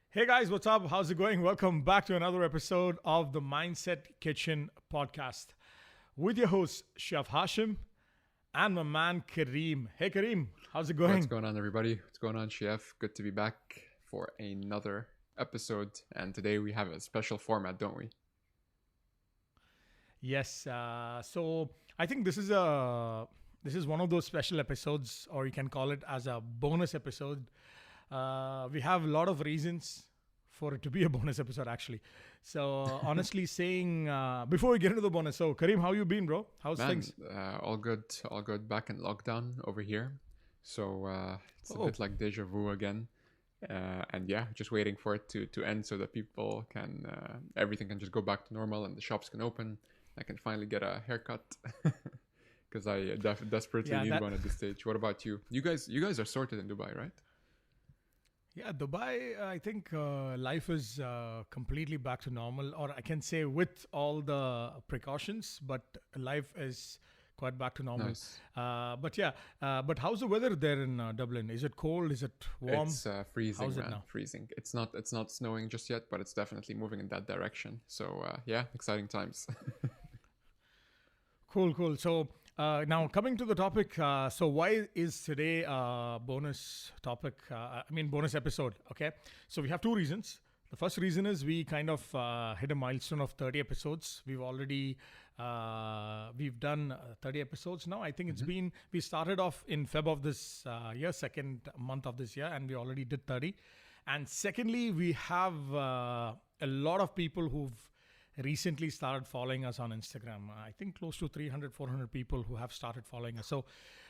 Hey guys, what's up? How's it going? Welcome back to another episode of the Mindset Kitchen podcast with your host, Chef Hashim, and my man, Kareem. Hey Kareem, how's it going? What's going on, everybody? What's going on, Chef? Good to be back for another episode. And today we have a special format, don't we? Yes. So I think this is one of those special episodes, or you can call it as a bonus episode. We have a lot of reasons for it to be a bonus episode, actually. So honestly saying, before we get into the bonus, so Kareem, how you been, bro? How's things? All good. Back in lockdown over here. So it's a bit like deja vu again. And yeah, just waiting for it to end so that people can, everything can just go back to normal and the shops can open. I can finally get a haircut because I desperately need one at this stage. What about you? You guys are sorted in Dubai, right? Yeah, Dubai, I think life is completely back to normal, or I can say with all the precautions, but life is quite back to normal. Nice. But how's the weather there in Dublin? Is it cold? Is it warm? It's freezing, How's man. it now? Freezing. It's not snowing just yet, but it's definitely moving in that direction. So yeah, exciting times. Cool. So now coming to the topic, so why is today a bonus topic? Bonus episode. Okay. So we have two reasons. The first reason is we kind of hit a milestone of 30 episodes. We've already we've done 30 episodes now. I think it's been, we started off in Feb of this year, second month of this year, and we already did 30. And secondly, we have a lot of people who've recently started following us on Instagram. I think close to 300, 400 people who have started following us. So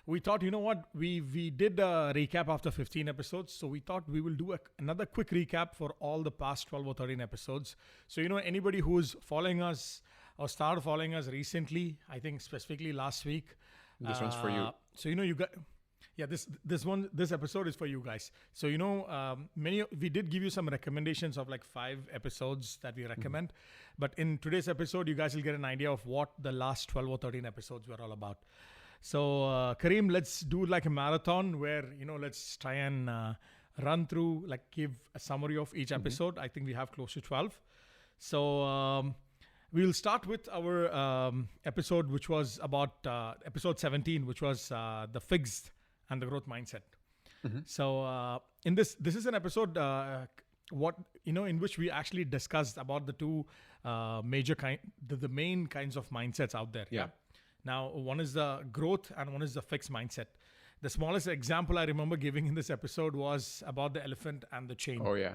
we thought, you know what, we did a recap after 15 episodes. So we thought we will do another quick recap for all the past 12 or 13 episodes. So, anybody who's following us or started following us recently, I think specifically last week. This one's for you. So, you got... Yeah, this episode is for you guys. So, we did give you some recommendations of like 5 episodes that we recommend. But in today's episode, you guys will get an idea of what the last 12 or 13 episodes were all about. So, Kareem, let's do like a marathon where, let's try and run through, like give a summary of each episode. I think we have close to 12. So, we'll start with our episode, which was about episode 17, which was the fixed and the growth mindset. So in this is an episode in which we actually discussed about the two major the main kinds of mindsets out there. Yeah. Now, one is the growth and one is the fixed mindset. The smallest example I remember giving in this episode was about the elephant and the chain. Oh yeah.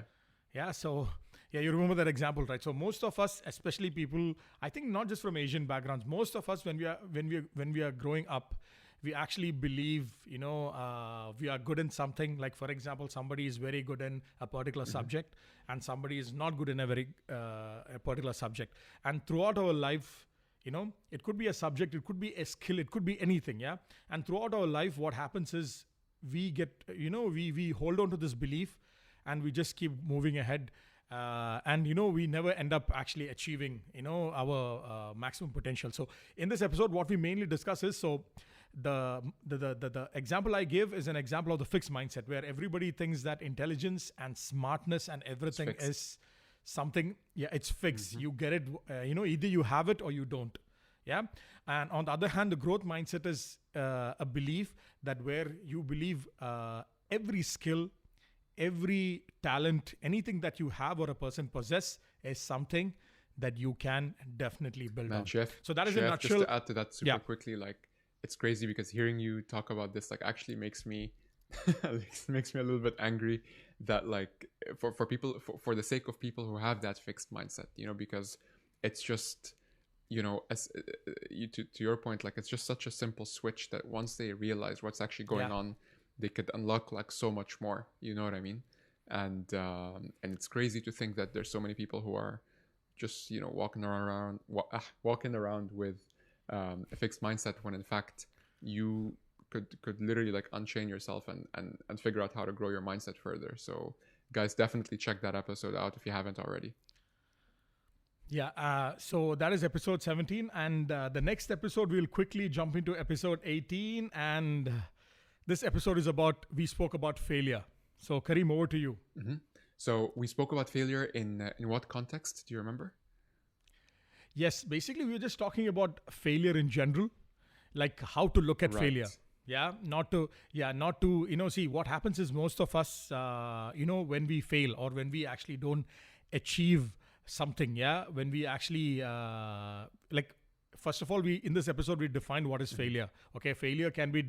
Yeah. So yeah, you remember that example, right? So most of us, especially people, I think not just from Asian backgrounds, most of us when we are growing up, we actually believe, we are good in something. Like, for example, somebody is very good in a particular subject and somebody is not good in a particular subject. And throughout our life, it could be a subject, it could be a skill, it could be anything. Yeah. And throughout our life, what happens is we get, we hold on to this belief and we just keep moving ahead. And we never end up actually achieving, our maximum potential. So in this episode, what we mainly discuss is, so the example I give is an example of the fixed mindset, where everybody thinks that intelligence and smartness and everything is something. Yeah, it's fixed. You get it. Either you have it or you don't. Yeah. And on the other hand, the growth mindset is a belief that where you believe every skill, every talent, anything that you have or a person possess is something that you can definitely build on. Chef, so that is in a nutshell. Just to add to that super quickly, like, it's crazy because hearing you talk about this, like, actually makes me makes me a little bit angry that, like, for people, for the sake of people who have that fixed mindset, because it's just, as to your point, like, it's just such a simple switch that once they realize what's actually going on, they could unlock like so much more. You know what I mean? And it's crazy to think that there's so many people who are just walking around with a fixed mindset, when in fact you could literally like unchain yourself and figure out how to grow your mindset further. So guys, definitely check that episode out if you haven't already. Yeah, so that is episode 17, and the next episode we'll quickly jump into episode 18, and this episode is we spoke about failure. So Kareem, over to you. So we spoke about failure in what context? Do you remember? Yes, basically we were just talking about failure in general, like how to look at failure. Right. Not to, see what happens is most of us, when we fail or when we actually don't achieve something, when we actually, first of all, we in this episode we defined what is failure. Okay, failure can be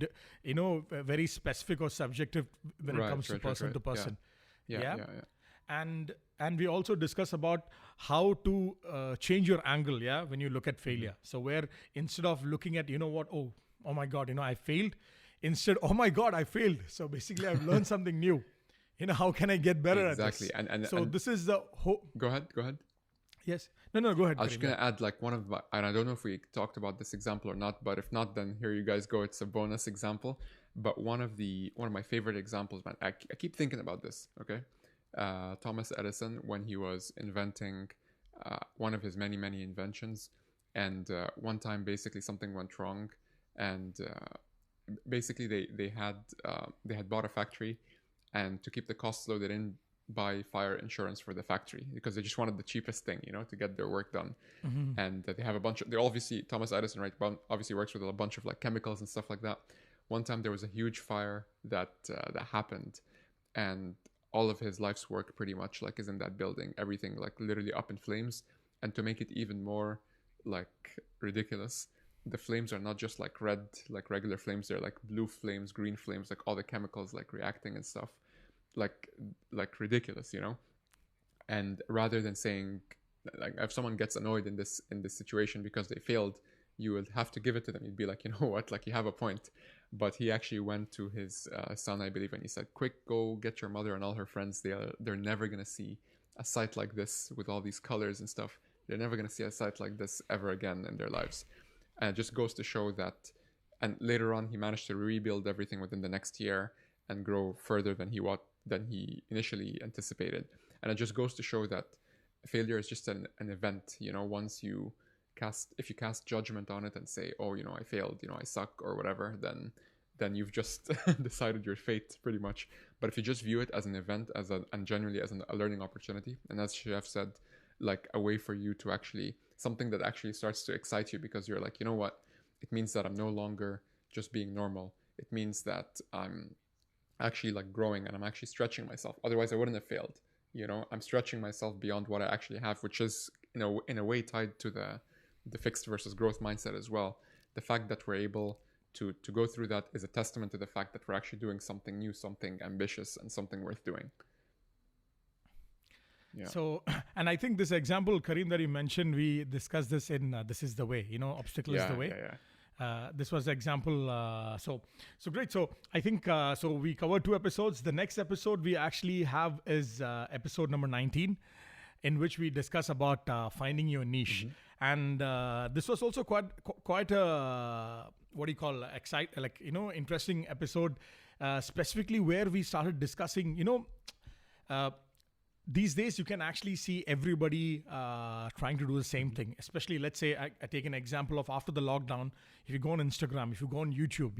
very specific or subjective when it comes to person to person. Yeah. And we also discuss about how to change your angle, when you look at failure. So where instead of looking at, oh my god, I failed, instead, oh my god, I failed, so basically I've learned something new, how can I get better at this? Exactly. And this is the go ahead. Yes, no, go ahead. I was just gonna add like one of my, and I don't know if we talked about this example or not, but if not, then here you guys go. It's a bonus example. But one of my favorite examples, man, I keep thinking about this. Okay, Thomas Edison, when he was inventing one of his many inventions, and one time basically something went wrong, and basically they had bought a factory, and to keep the costs low, they didn't buy fire insurance for the factory because they just wanted the cheapest thing, to get their work done. And they have a bunch of, they obviously, Thomas Edison, right, obviously works with a bunch of like chemicals and stuff like that. One time there was a huge fire that happened, and all of his life's work pretty much like is in that building, everything like literally up in flames. And to make it even more like ridiculous, the flames are not just like red, like regular flames, they're like blue flames, green flames, like all the chemicals like reacting and stuff, like ridiculous, And rather than saying, like, if someone gets annoyed in this situation because they failed, you would have to give it to them. You'd be like, you know what, like, you have a point. But he actually went to his son, I believe, and he said, quick, go get your mother and all her friends. They're never gonna see a sight like this with all these colors and stuff. They're never gonna see a sight like this ever again in their lives. And it just goes to show that. And later on, he managed to rebuild everything within the next year and grow further than he initially anticipated. And it just goes to show that failure is just an event. Once if you cast judgment on it and say, oh, I failed, I suck or whatever, then you've just decided your fate pretty much. But if you just view it as an event, and generally as a learning opportunity, and as Chef said, like a way for you to actually, something that actually starts to excite you, because you're like, you know what, it means that I'm no longer just being normal. It means that I'm actually like growing and I'm actually stretching myself. Otherwise I wouldn't have failed. I'm stretching myself beyond what I actually have, which is, in a way tied to the fixed versus growth mindset as well. The fact that we're able to go through that is a testament to the fact that we're actually doing something new, something ambitious, and something worth doing. Yeah. So, and I think this example, Kareem, that you mentioned, we discussed this in This Is the Way, Obstacle is the Way. This was the example. So great. So I think, so we covered 2 episodes. The next episode we actually have is episode number 19, in which we discuss about finding your niche. And this was also quite a, interesting episode, specifically where we started discussing, these days you can actually see everybody trying to do the same thing. Especially, let's say I take an example of after the lockdown. If you go on Instagram, if you go on YouTube,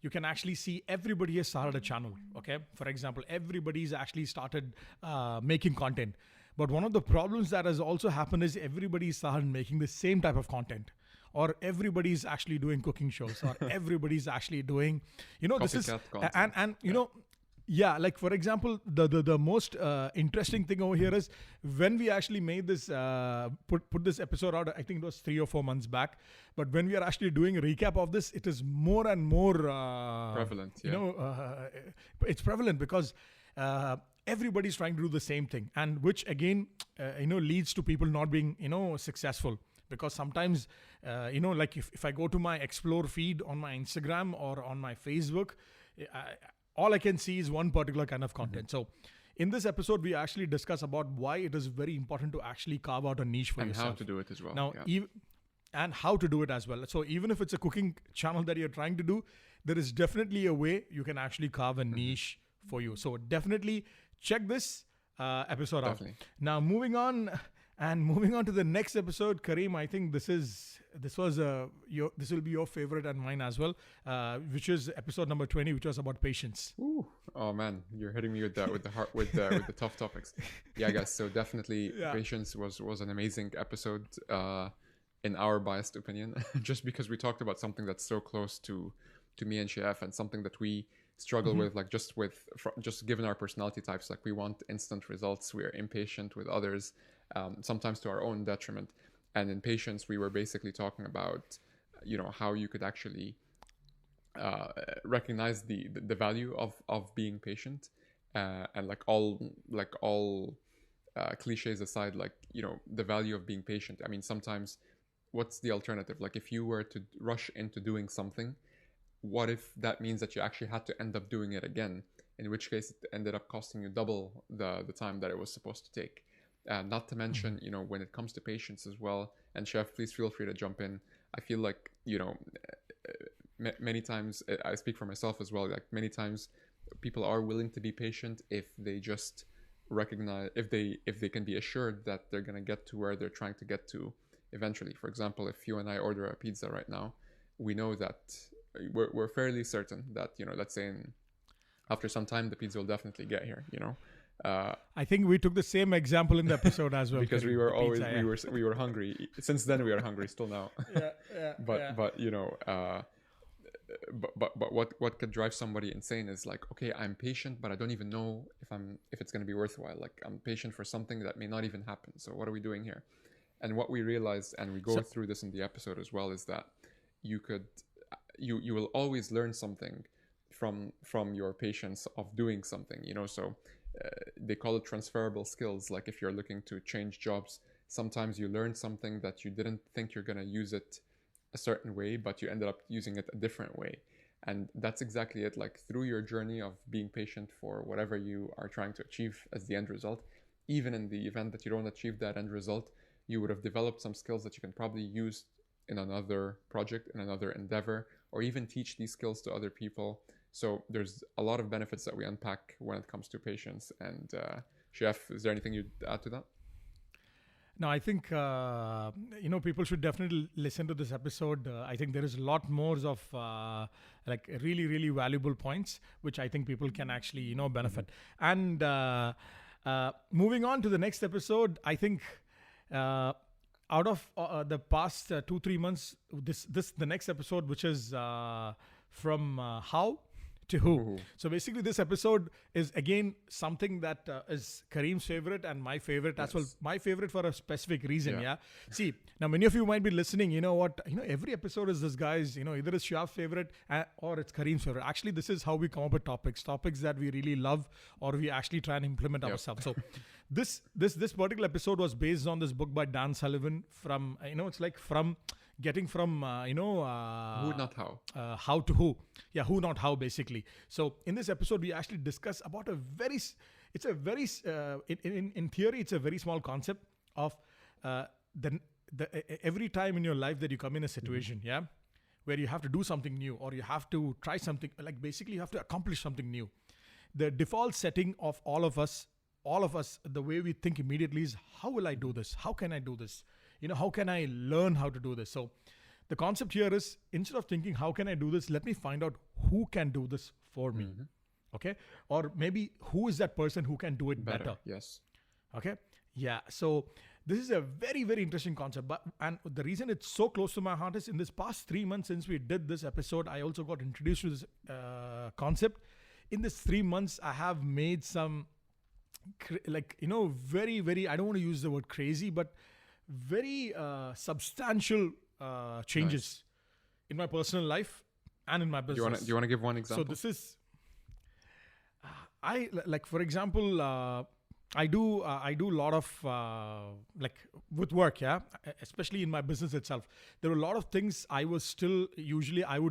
you can actually see everybody has started a channel. Okay, for example, everybody's actually started making content. But one of the problems that has also happened is everybody started making the same type of content, or everybody's actually doing cooking shows, or everybody's actually doing, this is content. And like for example, the most interesting thing over here is when we actually made this put this episode out, I think it was 3 or 4 months back. But when we are actually doing a recap of this, it is more and more prevalent. It's prevalent because everybody's trying to do the same thing, and which again leads to people not being successful. Because sometimes like if I go to my explore feed on my Instagram or on my Facebook, all I can see is one particular kind of content. So in this episode, we actually discuss about why it is very important to actually carve out a niche for yourself. And how to do it as well. Now, and how to do it as well. So even if it's a cooking channel that you're trying to do, there is definitely a way you can actually carve a niche for you. So definitely check this episode out. Now, moving on, And moving on to the next episode, Kareem, I think this will be your favorite and mine as well, which is episode number 20, which was about patience. Ooh. Oh man, you're hitting me with the tough topics. Yeah, guys. So definitely, patience was an amazing episode, in our biased opinion, just because we talked about something that's so close to me and Chef, and something that we struggle with, like just given our personality types, like we want instant results. We are impatient with others, sometimes to our own detriment. And in patience, we were basically talking about, how you could actually recognize the value of being patient, and like all cliches aside, like, the value of being patient. I mean, sometimes what's the alternative? Like, if you were to rush into doing something, what if that means that you actually had to end up doing it again, in which case it ended up costing you double the time that it was supposed to take? Not to mention, when it comes to patience as well, and Chef, please feel free to jump in. I feel like, many times, I speak for myself as well, like many times people are willing to be patient if they just recognize, if they can be assured that they're going to get to where they're trying to get to eventually. For example, if you and I order a pizza right now, we know that we're fairly certain that, let's say after some time, the pizza will definitely get here, I think we took the same example in the episode as well, because we were always pizza, we were hungry. Since then, we are hungry still now. But what could drive somebody insane is like, okay, I'm patient, but I don't even know if it's going to be worthwhile. Like, I'm patient for something that may not even happen. So what are we doing here? And what we realized, and we go through this in the episode as well, is that you will always learn something from your patience of doing something. So they call it transferable skills. Like, if you're looking to change jobs, sometimes you learn something that you didn't think you're going to use it a certain way, but you ended up using it a different way. And that's exactly it. Like, through your journey of being patient for whatever you are trying to achieve as the end result, even in the event that you don't achieve that end result, you would have developed some skills that you can probably use in another project, in another endeavor, or even teach these skills to other people. So there's a lot of benefits that we unpack when it comes to patience. And Chef, is there anything you'd add to that? No, I think, people should definitely listen to this episode. I think there is a lot more of like really, really valuable points, which I think people can actually, benefit. And moving on to the next episode, I think out of the past 2-3 months, the next episode, which is from how to who. Ooh. So basically, this episode is again something that is Kareem's favorite and my favorite as well. My favorite for a specific reason. Yeah. See, now many of you might be listening. You know what? Every episode is this guy's. Either it's Shaf's favorite or it's Kareem's favorite. Actually, this is how we come up with topics that we really love or we actually try and implement ourselves. So this particular episode was based on this book by Dan Sullivan. From it's like from. Getting from who not how how to who, who not how, basically. So in this episode we actually discuss about in theory it's a very small concept of every time in your life that you come in a situation where you have to do something new or you have to try something, like basically you have to accomplish something new. The default setting of all of us, the way we think immediately is, how will I do this? How can I do this? How can I learn how to do this? So the concept here is, instead of thinking, how can I do this? Let me find out who can do this for me. Okay. Or maybe who is that person who can do it better? Yes. Okay. Yeah. So this is a very, very interesting concept. And the reason it's so close to my heart is, in this past 3 months since we did this episode, I also got introduced to this concept. In this 3 months, I have made some very, very, I don't want to use the word crazy, but very substantial changes in my personal life and in my business. Do you want to give one example? So this is, for example, I do a lot of with work, especially in my business itself. There were a lot of things I would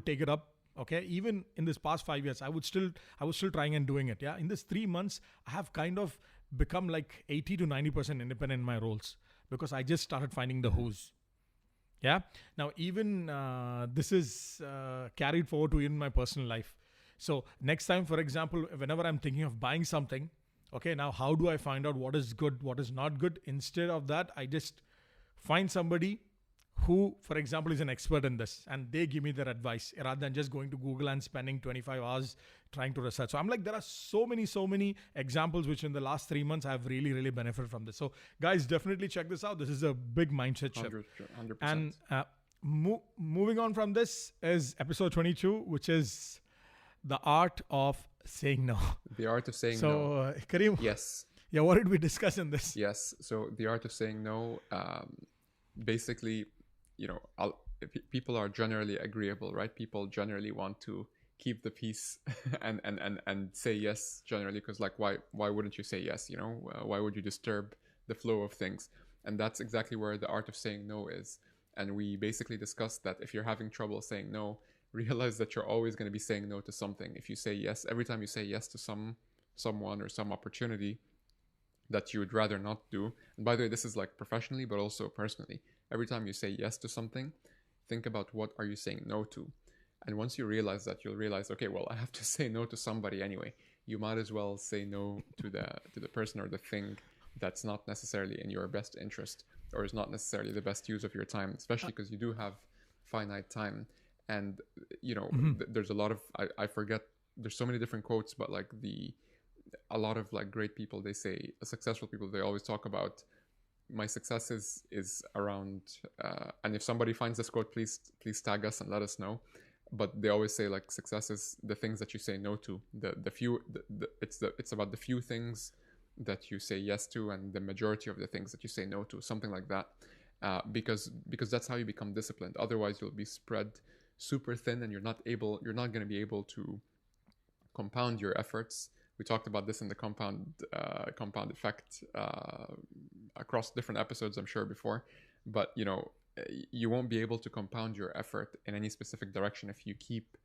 take it up. Okay, even in this past 5 years, I was still trying and doing it. In this 3 months, I have kind of become like 80 to 90% independent in my roles, because I just started finding the who's. Yeah. Now, even this is carried forward to in my personal life. So next time, for example, whenever I'm thinking of buying something, Okay, now how do I find out what is good, what is not good? Instead of that, I just find somebody who, for example, is an expert in this, and they give me their advice rather than just going to Google and spending 25 hours trying to research. So I'm like, there are so many examples which in the last 3 months I have really benefited from this. So guys, definitely check this out. This is a big mindset shift. 100%. And moving on from this is episode 22, which is the art of saying no. The art of saying no. So Kareem, Yes. yeah, what did we discuss in this? Yes. So the art of saying no, basically, people are generally agreeable, right? People generally want to keep the peace and say yes generally, because like, why wouldn't you say yes? Why would you disturb the flow of things? And that's exactly where the art of saying no is. And we basically discussed that if you're having trouble saying no, realize that you're always going to be saying no to something. If you say yes, every time you say yes to someone or some opportunity that you would rather not do. And by the way, this is like professionally, but also personally. Every time you say yes to something, think about what are you saying no to. And once you realize that, you'll realize, okay, well, I have to say no to somebody anyway. You might as well say no to the person or the thing that's not necessarily in your best interest, or is not necessarily the best use of your time, especially because you do have finite time. And, there's a lot of, I forget, there's so many different quotes, but like a lot of like great people, they say, successful people, they always talk about, my success is around, and if somebody finds this quote, please tag us and let us know. But they always say like success is the things that you say no to. It's about the few things that you say yes to, and the majority of the things that you say no to, something like that. Because that's how you become disciplined. Otherwise, you'll be spread super thin, and you're not going to be able to compound your efforts. We talked about this in the compound effect across different episodes, I'm sure, before. But you won't be able to compound your effort in any specific direction if you keep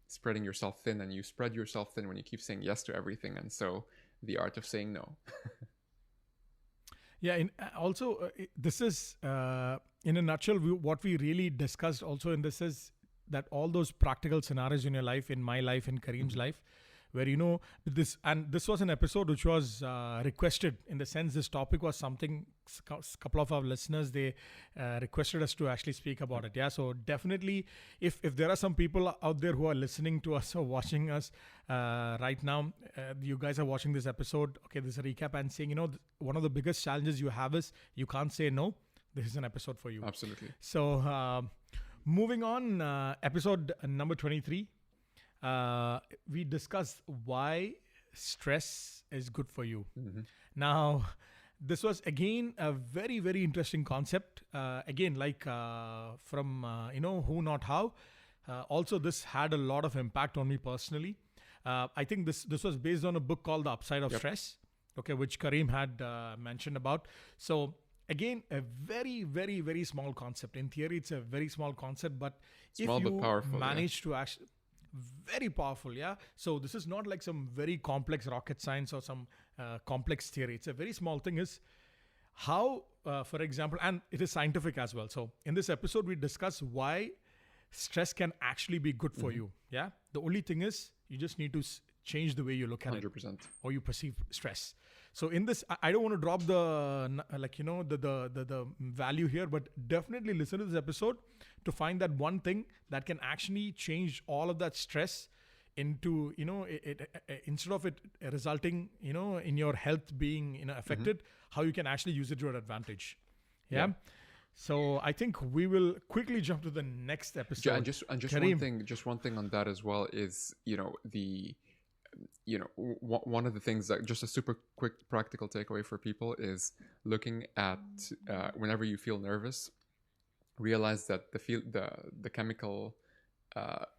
spreading yourself thin, and you spread yourself thin when you keep saying yes to everything. And so the art of saying no. Yeah, this is in a nutshell what we really discussed also in this is that all those practical scenarios in your life, in my life, in Kareem's life, where this was an episode which was requested, in the sense this topic was something a couple of our listeners, they requested us to actually speak about it. Yeah, so definitely if there are some people out there who are listening to us or watching us right now, you guys are watching this episode, okay, this is a recap, and saying, one of the biggest challenges you have is you can't say no. This is an episode for you. Absolutely. So moving on, episode number 23. We discussed why stress is good for you. Mm-hmm. Now, this was again a very interesting concept. Again, like from who not how. Also, this had a lot of impact on me personally. I think this was based on a book called The Upside of Stress, okay, which Kareem had mentioned about. So again, a very small concept. In theory, it's a very small concept, but Small if you but powerful, manage to actually, very powerful, yeah. So this is not like some very complex rocket science or some complex theory. It's a very small thing. Is how, for example, and it is scientific as well. So in this episode, we discuss why stress can actually be good for you. Yeah. The only thing is you just need to change the way you look at 100%. it or you perceive stress. So in this, I don't want to drop the value here, but definitely listen to this episode to find that one thing that can actually change all of that stress into, instead of it resulting, in your health being, affected, how you can actually use it to your advantage. Yeah. So I think we will quickly jump to the next episode. Yeah, and just Kareem. one thing on that as well is, one of the things that just a super quick practical takeaway for people is looking at whenever you feel nervous, realize that the chemical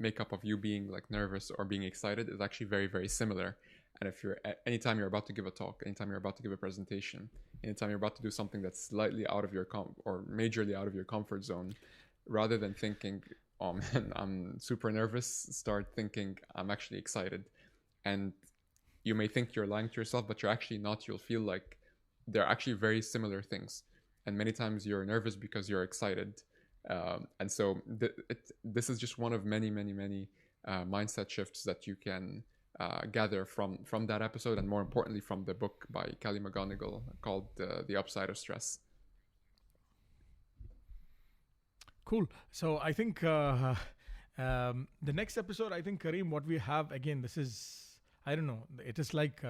makeup of you being like nervous or being excited is actually very similar. And if anytime you're about to give a talk, anytime you're about to give a presentation, anytime you're about to do something that's slightly out of your or majorly out of your comfort zone, rather than thinking, oh man, I'm super nervous, start thinking I'm actually excited. And you may think you're lying to yourself, but you're actually not. You'll feel like they're actually very similar things. And many times you're nervous because you're excited. And so this is just one of many mindset shifts that you can gather from that episode, and more importantly from the book by Kelly McGonigal called The Upside of Stress. Cool. So I think the next episode, I think, Kareem, what we have again, this is, I don't know, it is like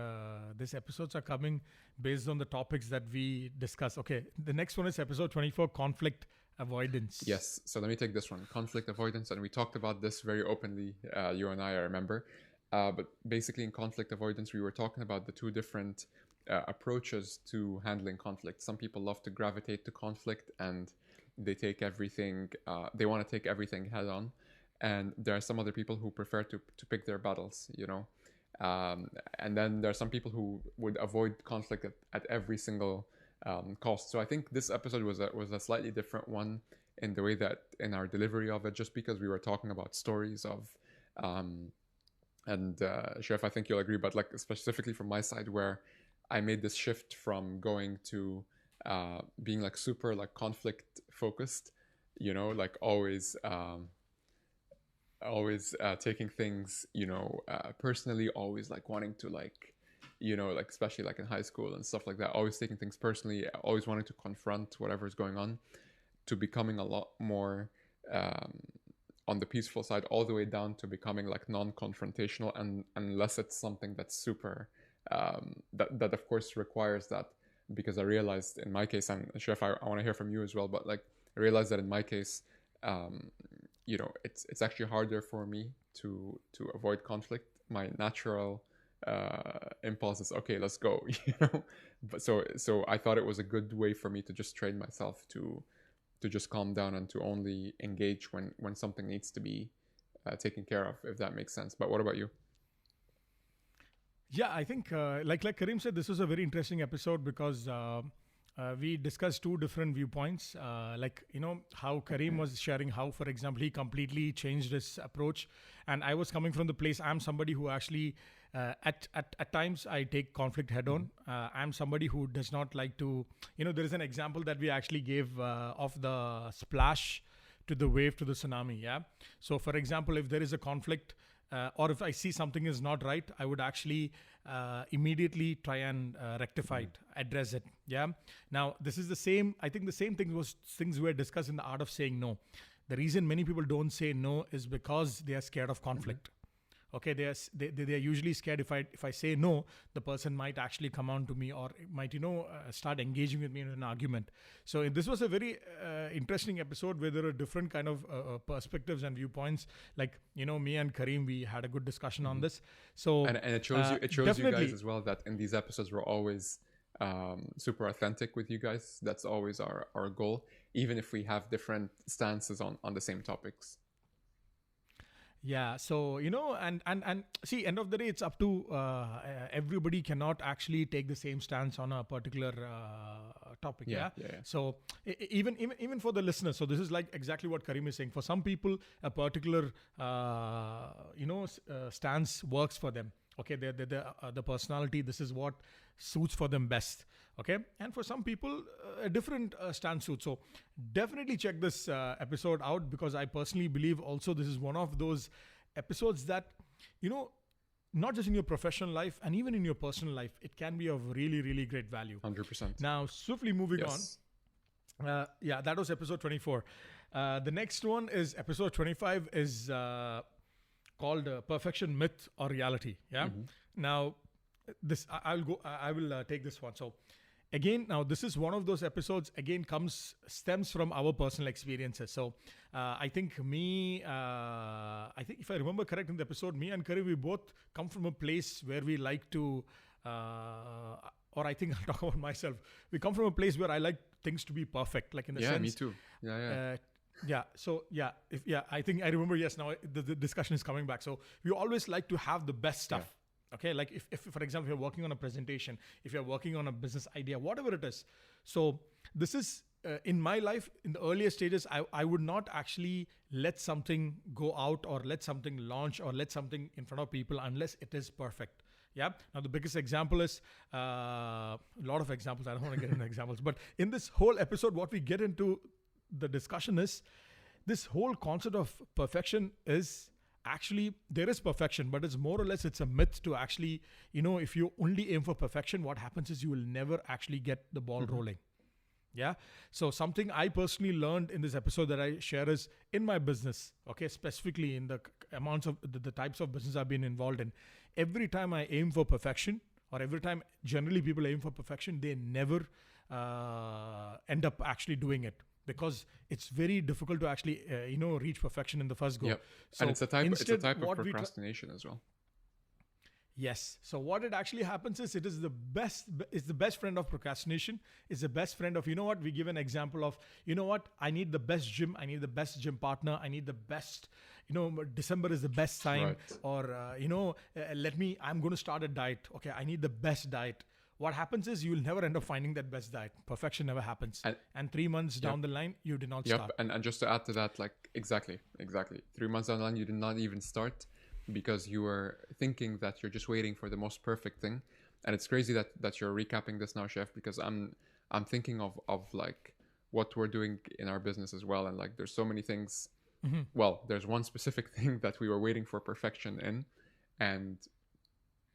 these episodes are coming based on the topics that we discuss. Okay, the next one is episode 24, conflict avoidance. Yes, so let me take this one, conflict avoidance, and we talked about this very openly, you and I remember. But basically in conflict avoidance, we were talking about the two different approaches to handling conflict. Some people love to gravitate to conflict and they take everything, they want to take everything head on. And there are some other people who prefer to pick their battles, you know. And then there are some people who would avoid conflict at every single cost. So I think this episode was a slightly different one in the way that, in our delivery of it, just because we were talking about stories of, and Chef, I think you'll agree, but like specifically from my side, where I made this shift from going to being like super like conflict focused, you know, like always taking things, you know, personally, always like wanting to like, you know, like especially like in high school and stuff like that, always taking things personally, always wanting to confront whatever is going on, to becoming a lot more on the peaceful side, all the way down to becoming like non-confrontational, and unless it's something that's super that of course requires that, because I realized in my case, and Chef, I want to hear from you as well, but like I realized that in my case, you know, it's actually harder for me to avoid conflict. My natural impulse is, okay, let's go, you know. But so I thought it was a good way for me to just train myself to just calm down and to only engage when something needs to be taken care of, if that makes sense. But what about you? Yeah, I think like Kareem said, this was a very interesting episode because we discussed two different viewpoints. Like, you know, how Kareem was sharing how, for example, he completely changed his approach. And I was coming from the place, I'm somebody who actually, at times I take conflict head on. I'm somebody who does not like to, you know, there is an example that we actually gave of the splash to the wave to the tsunami. Yeah. So for example, if there is a conflict, or if I see something is not right, I would actually immediately try and rectify it, address it. Yeah. Now, this is the same. I think the same thing was things were discussed in the art of saying no. The reason many people don't say no is because they are scared of conflict. Okay, they are usually scared if I say no, the person might actually come on to me, or might, you know, start engaging with me in an argument. So this was a very interesting episode where there are different kind of perspectives and viewpoints. Like, you know, me and Kareem, we had a good discussion on this. So and it shows you guys as well that in these episodes we're always super authentic with you guys. That's always our goal, even if we have different stances on the same topics. Yeah, so, you know, and see, end of the day, it's up to everybody cannot actually take the same stance on a particular topic. Yeah. So even for the listeners, so this is like exactly what Kareem is saying. For some people, a particular stance works for them. Okay, the personality, this is what suits for them best. Okay, and for some people, a different stance suits. So definitely check this episode out, because I personally believe also this is one of those episodes that, you know, not just in your professional life and even in your personal life, it can be of really, really great value. 100%. Now, swiftly moving on. Yeah, that was episode 24. The next one is episode 25, is called Perfection, Myth or Reality. Yeah. Now, this I will take this one. So again, now this is one of those episodes, again, stems from our personal experiences. So I think I think if I remember correct in the episode, me and Kareem, we both come from a place where we like to, or I think I'll talk about myself. We come from a place where I like things to be perfect, like in the sense. Yeah, me too. Yeah. So I think I remember. Yes, now the discussion is coming back. So we always like to have the best stuff. Yeah. Okay, like if for example, you're working on a presentation, if you're working on a business idea, whatever it is. So this is in my life, in the earlier stages, I would not actually let something go out or let something launch or let something in front of people unless it is perfect. Yeah. Now the biggest example is a lot of examples. I don't want to get into examples, but in this whole episode, what we get into the discussion is this whole concept of perfection is actually there is perfection, but it's more or less it's a myth to actually, if you only aim for perfection, what happens is you will never actually get the ball rolling. Yeah. So something I personally learned in this episode that I share is in my business, okay, specifically in the amounts of the types of business I've been involved in. Every time I aim for perfection, or every time generally people aim for perfection, they never end up actually doing it, because it's very difficult to actually, reach perfection in the first go. Yep. So and it's a type of procrastination as well. Yes. So what it actually happens is it's the best friend of procrastination. It's the best friend of, we give an example of, I need the best gym. I need the best gym partner. I need the best, December is the best time. Right. Or, I'm going to start a diet. Okay. I need the best diet. What happens is you will never end up finding that best diet. Perfection never happens. And 3 months down the line, you did not start. And just to add to that, like, exactly. 3 months down the line, you did not even start, because you were thinking that you're just waiting for the most perfect thing. And it's crazy that you're recapping this now, Chef, because I'm thinking of like what we're doing in our business as well. And like there's so many things. Mm-hmm. Well, there's one specific thing that we were waiting for perfection in. And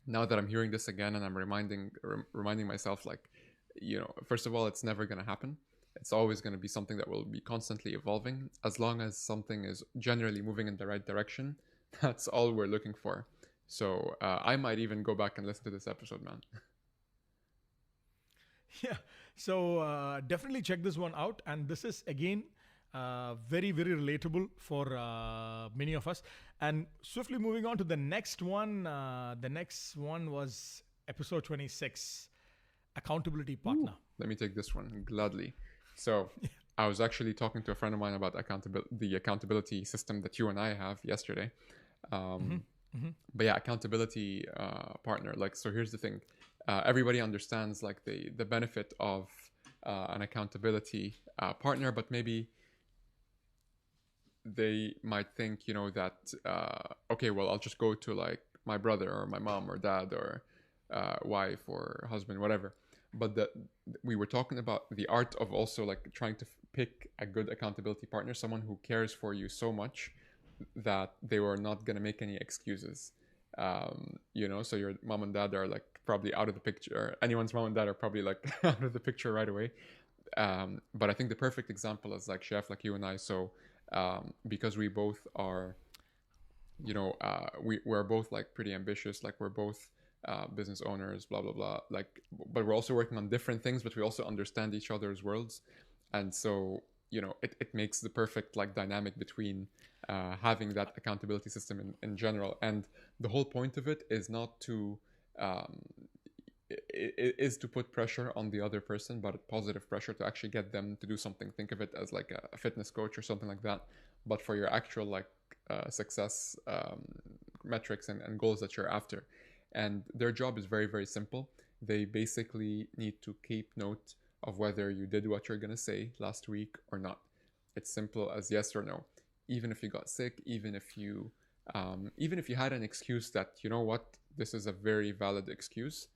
now that I'm hearing this again, and I'm reminding myself, like, first of all, it's never going to happen. It's always going to be something that will be constantly evolving. As long as something is generally moving in the right direction, that's all we're looking for. So I might even go back and listen to this episode, man. Yeah. So definitely check this one out. And this is, again, very, very relatable for many of us. And swiftly moving on to the next one. The next one was episode 26, Accountability Partner. Ooh, let me take this one gladly. So I was actually talking to a friend of mine about the accountability system that you and I have yesterday. But yeah, accountability partner. Like, so here's the thing. Everybody understands like the benefit of an accountability partner, but maybe they might think, that, okay, well, I'll just go to like my brother or my mom or dad or wife or husband, whatever. But we were talking about the art of also like trying to pick a good accountability partner, someone who cares for you so much that they were not going to make any excuses. So your mom and dad are like probably out of the picture. Anyone's mom and dad are probably like out of the picture right away. But I think the perfect example is like Chef, like you and I. So because we both are, we're both like pretty ambitious, like we're both business owners, blah, blah, blah. Like, but we're also working on different things, but we also understand each other's worlds. And so, it makes the perfect like dynamic between having that accountability system in general. And the whole point of it is not to, it is to put pressure on the other person, but positive pressure to actually get them to do something. Think of it as like a fitness coach or something like that, but for your actual like success metrics and goals that you're after. And their job is very, very simple. They basically need to keep note of whether you did what you're going to say last week or not. It's simple as yes or no. Even if you got sick, even if you had an excuse that, this is a very valid excuse,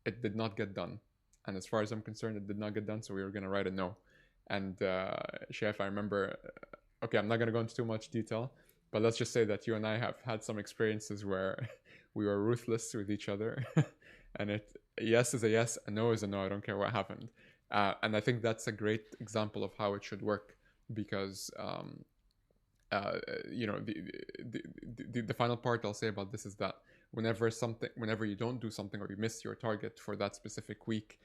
it did not get done. And as far as I'm concerned, it did not get done. So we were going to write a no. And Chef, I remember, okay, I'm not going to go into too much detail, but let's just say that you and I have had some experiences where we were ruthless with each other. And yes is a yes, a no is a no. I don't care what happened. And I think that's a great example of how it should work, because, the final part I'll say about this is that whenever you don't do something or you miss your target for that specific week,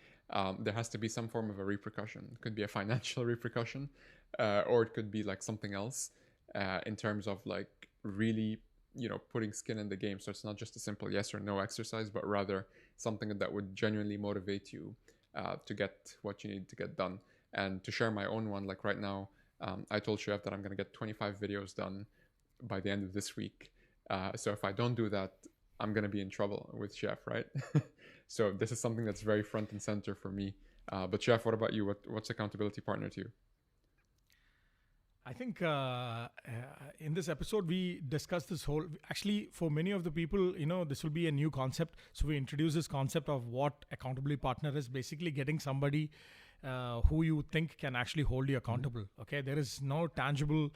there has to be some form of a repercussion. It could be a financial repercussion, or it could be like something else in terms of like really, putting skin in the game. So it's not just a simple yes or no exercise, but rather something that would genuinely motivate you to get what you need to get done. And to share my own one, like right now, I told Chef that I'm going to get 25 videos done by the end of this week. So if I don't do that, I'm going to be in trouble with Chef, right? So this is something that's very front and center for me. But Chef, what about you? What's accountability partner to you? I think in this episode, we discussed this whole, actually for many of the people, this will be a new concept. So we introduce this concept of what accountability partner is, basically getting somebody who you think can actually hold you accountable. Okay. There is no tangible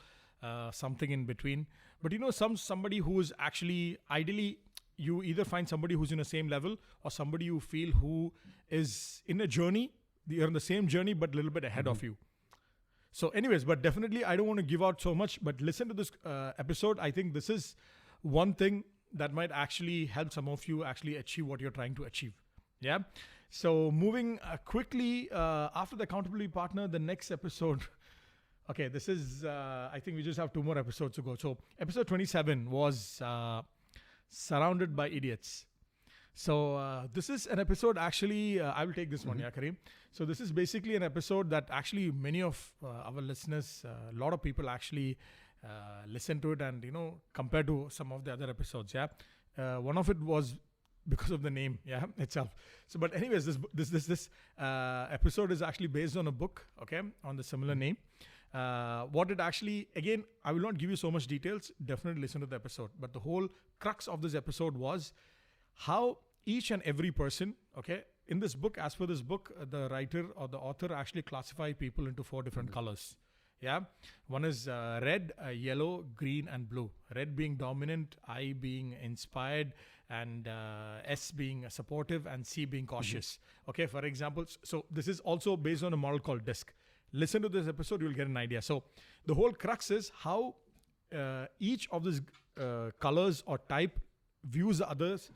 something in between. But somebody who is actually ideally, you either find somebody who's in the same level or somebody you feel who is in a journey. You're on the same journey, but a little bit ahead of you. So anyways, but definitely I don't want to give out so much, but listen to this episode. I think this is one thing that might actually help some of you actually achieve what you're trying to achieve. Yeah. So moving quickly after the accountability partner, the next episode. Okay, this is, I think we just have 2 more episodes to go. So episode 27 was Surrounded by Idiots. So this is an episode actually, I will take this one, Kareem. So this is basically an episode that actually many of our listeners, a lot of people actually listen to it and, compared to some of the other episodes. Yeah. One of it was because of the name, itself. So, but anyways, this episode is actually based on a book, okay, on the similar name. What it actually, again, I will not give you so much details. Definitely listen to the episode. But the whole crux of this episode was how each and every person, okay, in this book, as per this book, the writer or the author actually classify people into 4 different colors. Yeah. One is red, yellow, green, and blue. Red being dominant, I being inspired, and S being supportive, and C being cautious. Okay. For example, so this is also based on a model called DISC. Listen to this episode, you'll get an idea. So the whole crux is how each of these colors or type views the others.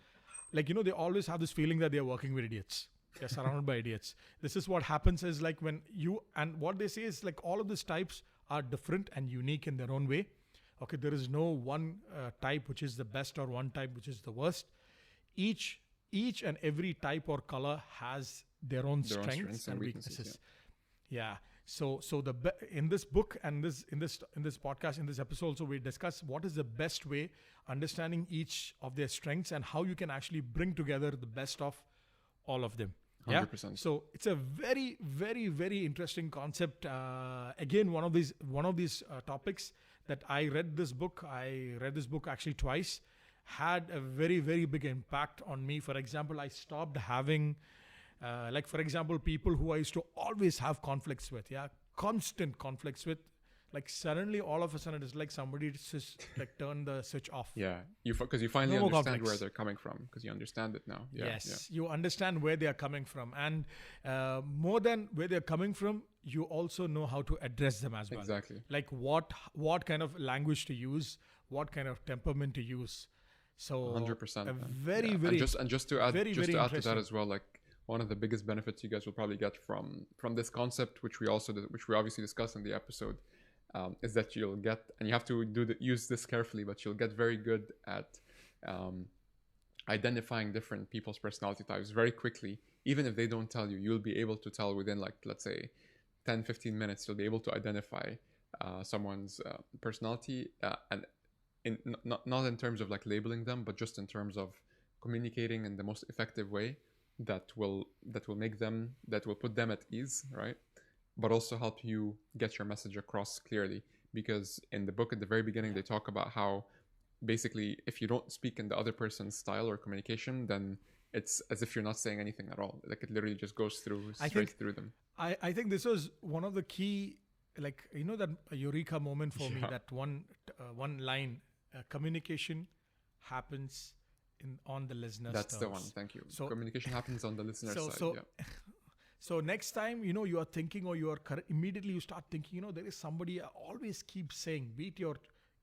Like, they always have this feeling that they're working with idiots. They're surrounded by idiots. This is what happens is like when you, and what they say is like all of these types are different and unique in their own way. Okay, there is no one type which is the best or one type which is the worst. Each and every type or color has their own strengths and weaknesses. Yeah. So in this book and in this podcast, in this episode also, we discuss what is the best way understanding each of their strengths and how you can actually bring together the best of all of them. 100%. So it's a very, very, very interesting concept. Again, one of these topics that I read this book. I read this book actually twice. Had a very, very big impact on me. For example, I stopped having, like for example, people who I used to always have conflicts with. Yeah, constant conflicts with. Like suddenly, all of a sudden, it's like somebody just like turn the switch off. Yeah, because you finally understand where they're coming from because you understand it now. Yeah, yes, you understand where they are coming from, and more than where they're coming from, you also know how to address them as well. Exactly. Like what kind of language to use, what kind of temperament to use. So 100%. Very. And just to add to that as well, like one of the biggest benefits you guys will probably get from this concept, which we obviously discussed in the episode. Is that you'll get, and you have to use this carefully, but you'll get very good at identifying different people's personality types very quickly. Even if they don't tell you, you'll be able to tell within, like, let's say 10-15 minutes, you'll be able to identify someone's personality, and not in terms of like labeling them, but just in terms of communicating in the most effective way that will put them at ease, right? But also help you get your message across clearly. Because in the book at the very beginning, they talk about how basically if you don't speak in the other person's style or communication, then it's as if you're not saying anything at all. Like it literally just goes straight through them. I think this was one of the key, like, that eureka moment for me, that one line, communication happens on the listener's That's terms. The one, thank you. So communication happens on the listener's side. So next time, you are thinking, or immediately you start thinking, there is somebody I always keep saying, be it your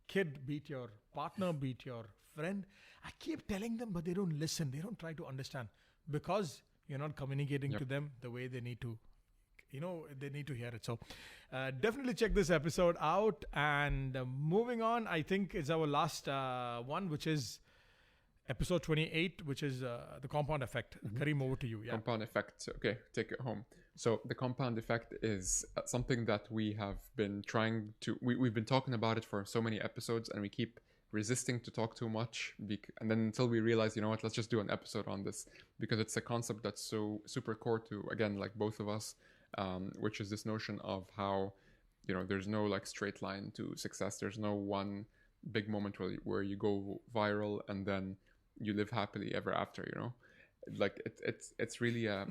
kid, be it your partner, be it your friend. I keep telling them, but they don't listen. They don't try to understand because you're not communicating to them the way they need to, they need to hear it. So definitely check this episode out. And moving on, I think it's our last one, which is episode 28, which is the compound effect. Kareem, over to you. Yeah. Compound effect. Okay, take it home. So the compound effect is something that we have been trying to, we've been talking about it for so many episodes, and we keep resisting to talk too much. And then until we realize, let's just do an episode on this, because it's a concept that's so super core to, again, like both of us, which is this notion of how, there's no like straight line to success. There's no one big moment where you go viral and then you live happily ever after, like it's really a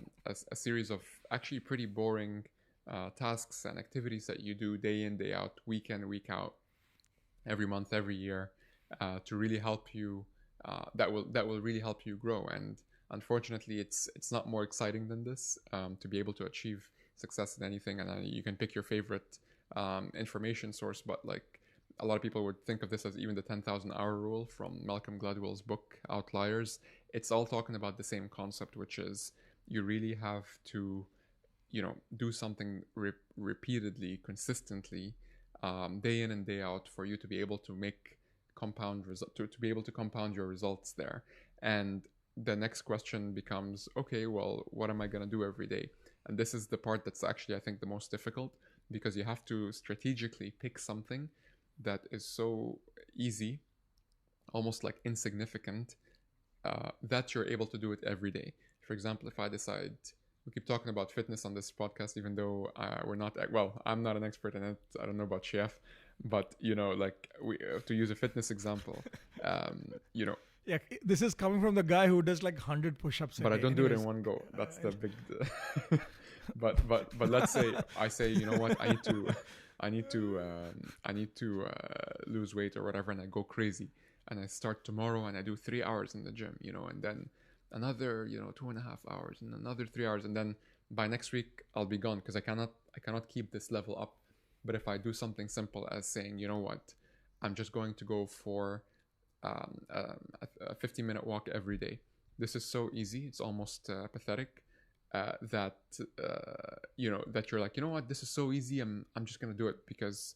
series of actually pretty boring tasks and activities that you do day in, day out, week in, week out, every month, every year, to really help you. That will really help you grow. And unfortunately, it's not more exciting than this, to be able to achieve success in anything. And you can pick your favorite information source, but like a lot of people would think of this as even the 10,000 hour rule from Malcolm Gladwell's book Outliers. It's all talking about the same concept, which is you really have to, do something repeatedly, consistently, day in and day out, for you to be able to make to be able to compound your results there. And the next question becomes, okay, well, what am I going to do every day? And this is the part that's actually, I think, the most difficult, because you have to strategically pick something that is so easy, almost like insignificant, that you're able to do it every day. For example, if I decide, we keep talking about fitness on this podcast, even though we're not, well, I'm not an expert in it. I don't know about Chef, but like to use a fitness example, Yeah, this is coming from the guy who does like 100 push-ups a but day. I don't do it in one go. That's the big. But let's say I say, you know what, I need to lose weight or whatever, and I go crazy, and I start tomorrow and I do 3 hours in the gym, and then another 2.5 hours and another 3 hours, and then by next week I'll be gone, because I cannot keep this level up. But if I do something simple as saying, you know what, I'm just going to go for a 15-minute walk every day. This is so easy, it's almost pathetic, that that you're like, you know what, this is so easy, I'm just gonna do it, because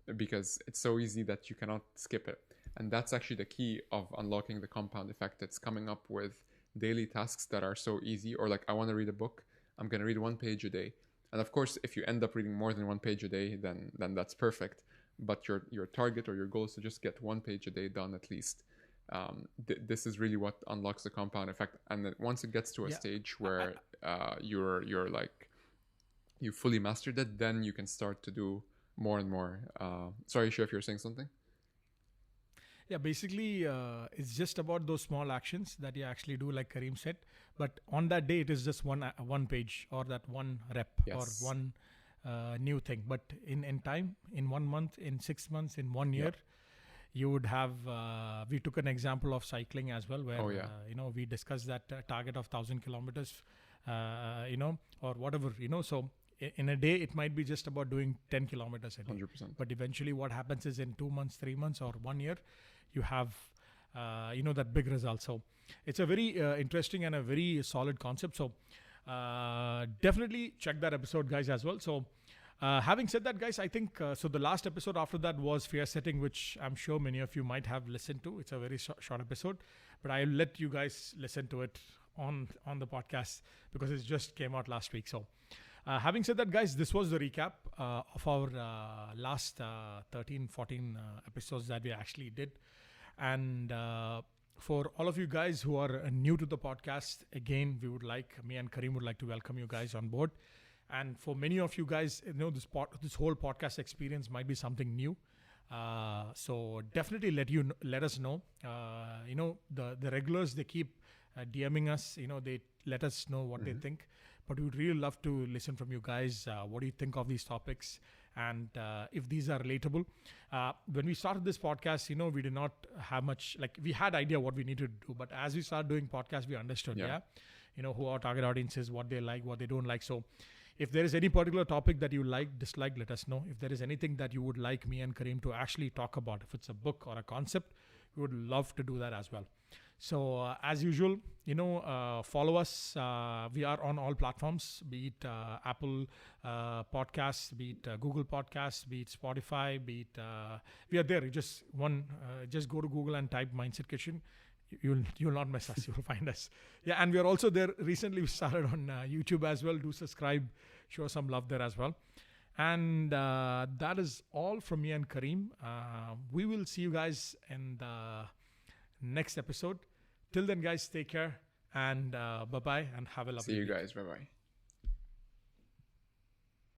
it's so easy that you cannot skip it. And that's actually the key of unlocking the compound effect. It's coming up with daily tasks that are so easy. Or like, I want to read a book, I'm gonna read 1 page a day. And of course, if you end up reading more than 1 page a day, then that's perfect. But your target or your goal is to just get 1 page a day done at least. This is really what unlocks the compound effect. And then once it gets to a stage where you're like, you fully mastered it, then you can start to do more and more. Sorry, Chef, you're saying something? Yeah, basically, it's just about those small actions that you actually do, like Kareem said. But on that day, it is just one page, or that one rep, or one new thing. But in time, in 1 month, in 6 months, in 1 year, you would have. We took an example of cycling as well, where we discussed that target of 1,000 kilometers, or whatever, So in a day, it might be just about doing 10 kilometers a day. 100%. But eventually, what happens is in 2 months, 3 months, or 1 year, you have that big result. So it's a very interesting and a very solid concept. So definitely check that episode, guys, as well. So having said that, guys, I think so the last episode after that was fear setting, which I'm sure many of you might have listened to. It's a very short episode, but I'll let you guys listen to it on the podcast, because it just came out last week. So having said that, guys, this was the recap of our last 13, 14 episodes that we actually did. And for all of you guys who are new to the podcast, again, me and Kareem would like to welcome you guys on board. And for many of you guys, this whole podcast experience might be something new. So definitely let us know. The regulars, they keep DMing us. They let us know what they think. But we'd really love to listen from you guys. What do you think of these topics? And if these are relatable. When we started this podcast, we did not have much, we had idea what we needed to do. But as we started doing podcasts, we understood, who our target audience is, what they like, what they don't like. So if there is any particular topic that you like, dislike, let us know. If there is anything that you would like me and Kareem to actually talk about, if it's a book or a concept, we would love to do that as well. So as usual, follow us. We are on all platforms, be it Apple Podcasts, be it Google Podcasts, be it Spotify, be it we are there. You just go to Google and type Mindset Kitchen. You'll not miss us. You'll find us. Yeah, and we are also there. Recently, we started on YouTube as well. Do subscribe, show some love there as well. And that is all from me and Kareem. We will see you guys in the next episode. Till then, guys, take care, and bye-bye, and have a lovely See you week. guys. Bye-bye.